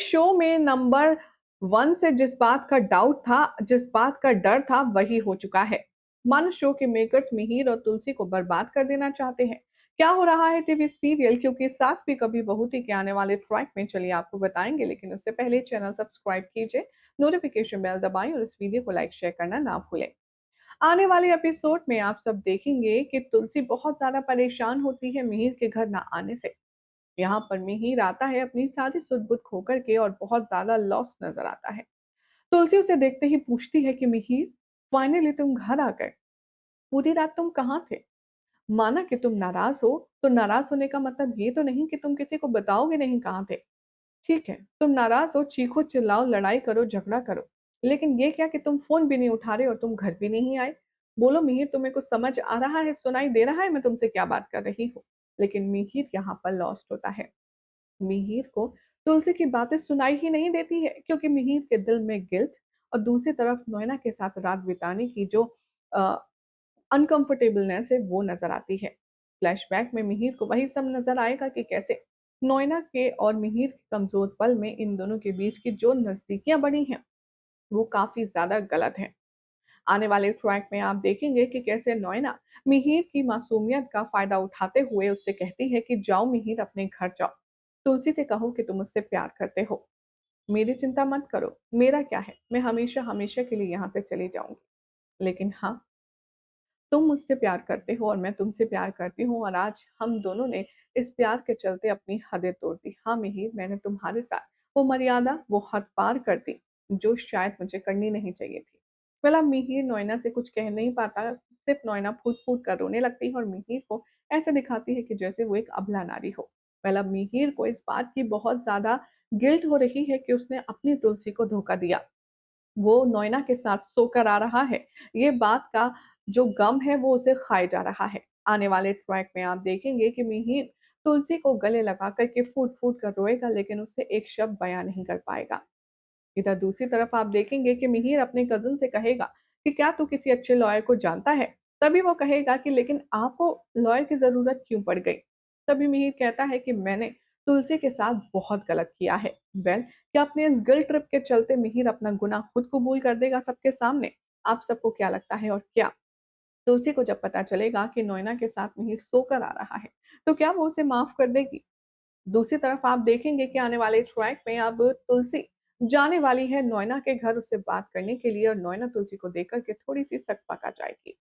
Show में number 1 से जिस बात का डाउट था, जिस बात का डर था, वही हो चुका है। मानो शो के मेकर्स मिहिर और तुलसी को बर्बाद कर देना चाहते हैं। क्या हो रहा है टीवी सीरियल क्योंकि सास भी कभी बहू थी के आने वाले ट्रैक में चलिए आपको बताएँगे, लेकिन उससे पहले चैनल सब्सक्राइब कीजिए, नोटिफिकेशन बेल दबाएँ और इस वीडियो को लाइक शेयर करना ना भूलें। आने वाले एपिसोड में आप सब देखेंगे कि तुलसी बहुत ज़्यादा परेशान होती है मिहिर के घर ना आने से। यहाँ पर मिहिर आता है अपनी सारी सुध-बुध खो कर के और बहुत ज़्यादा लॉस्ट नज़र आता है। तुलसी उसे देखते ही पूछती है कि मिहिर, फाइनली तुम घर आ गए। पूरी रात तुम कहाँ थे? माना कि तुम नाराज़ हो, तो नाराज़ होने का मतलब ये तो नहीं कि तुम किसी को बताओगे नहीं कहाँ थे। ठीक है, तुम नाराज़ हो, चीखो, चिल्लाओ, लड़ाई करो, झगड़ा करो। लेकिन ये क्या कि तुम फ़ोन भी नहीं उठा रहे और तुम घर भी नहीं आए? बोलो मिहिर, तुम्हें कुछ समझ आ रहा है, सुनाई दे रहा है मैं तुमसे क्या बात कर रही हूँ? लेकिन मिहिर यहाँ पर लॉस्ट होता है। मिहिर को तुलसी की बातें सुनाई ही नहीं देती है क्योंकि मिहिर के दिल में गिल्ट और दूसरी तरफ नोएना के साथ रात बिताने की जो अनकंफर्टेबलनेस है वो नजर आती है। फ्लैशबैक में मिहिर को वही सब नजर आएगा कि कैसे नोएना के और मिहिर के कमजोर पल में इन दोनों के बीच की जो नजदीकियां बनी हैं वो काफी ज्यादा गलत है। आने वाले ट्रैक में आप देखेंगे कि कैसे नोएना मिहिर की मासूमियत का फायदा उठाते हुए उससे कहती है कि जाओ मिहिर, अपने घर जाओ। तुलसी से कहो कि तुम मुझसे प्यार करते हो। मेरी चिंता मत करो, मेरा क्या है, मैं हमेशा हमेशा के लिए यहाँ से चली जाऊंगी। लेकिन हाँ, तुम मुझसे प्यार करते हो और मैं तुमसे प्यार करती हूँ और आज हम दोनों ने इस प्यार के चलते अपनी हदें तोड़ दी। हाँ मिहिर, मैंने तुम्हारे साथ वो मर्यादा, वो हद पार कर दी, जो शायद मुझे करनी नहीं चाहिए थी। अब मिहिर नोएना से कुछ कह नहीं पाता, सिर्फ नोएना फूट-फूट कर रोने लगती है और मिहिर को ऐसे दिखाती है कि जैसे वो एक अबला नारी हो। मिहिर को इस बात की बहुत ज़्यादा गिल्ट हो रही है कि उसने अपनी तुलसी को धोखा दिया। वो नोएना के साथ सोकर आ रहा है। ये बात का जो गम है वो उसे खाए जा रहा है। आने वाले ट्रैक में आप देखेंगे कि मिहिर तुलसी को गले लगा कर के फूट-फूट कर रोएगा लेकिन उससे एक शब्द बयाँ नहीं कर पाएगा। इधर दूसरी तरफ आप देखेंगे कि मिहिर अपने कज़िन से कहेगा कि क्या तू किसी अच्छे लॉयर को जानता है? तभी वो कहेगा कि लेकिन आपको लॉयर की ज़रूरत क्यों पड़ गई? तभी मिहिर कहता है कि मैंने तुलसी के साथ बहुत गलत किया है। क्या अपने इस गिल्ट ट्रिप के चलते मिहिर अपना गुनाह खुद कबूल कर देगा सबके सामने? आप सबको क्या लगता है और क्या तुलसी को जब पता चलेगा कि नोएना के साथ मिहिर सोकर आ रहा है, तो क्या वो उसे माफ़ कर देगी? दूसरी तरफ आप देखेंगे कि आने वाले ट्रैक में अब तुलसी जाने वाली है नोएना के घर उससे बात करने के लिए और नोएना तुलसी को देख कर के थोड़ी-सी सकपका जाएगी।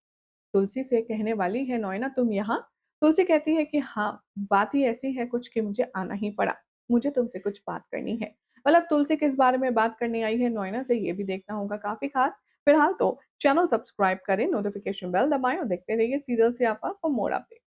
तुलसी से कहने वाली है, नोएना तुम यहाँ? तुलसी कहती है कि हाँ, बात ही ऐसी है कुछ कि मुझे आना ही पड़ा। मुझे तुमसे कुछ बात करनी है। तुलसी किस बारे में बात करने आई है नोएना से, ये भी देखना होगा काफ़ी ख़ास। फिलहाल तो चैनल सब्सक्राइब करें, नोटिफ़िकेशन बेल दबाएँ और देखते रहिए सीरियल सियापा फॉर मोर अपडेट्स।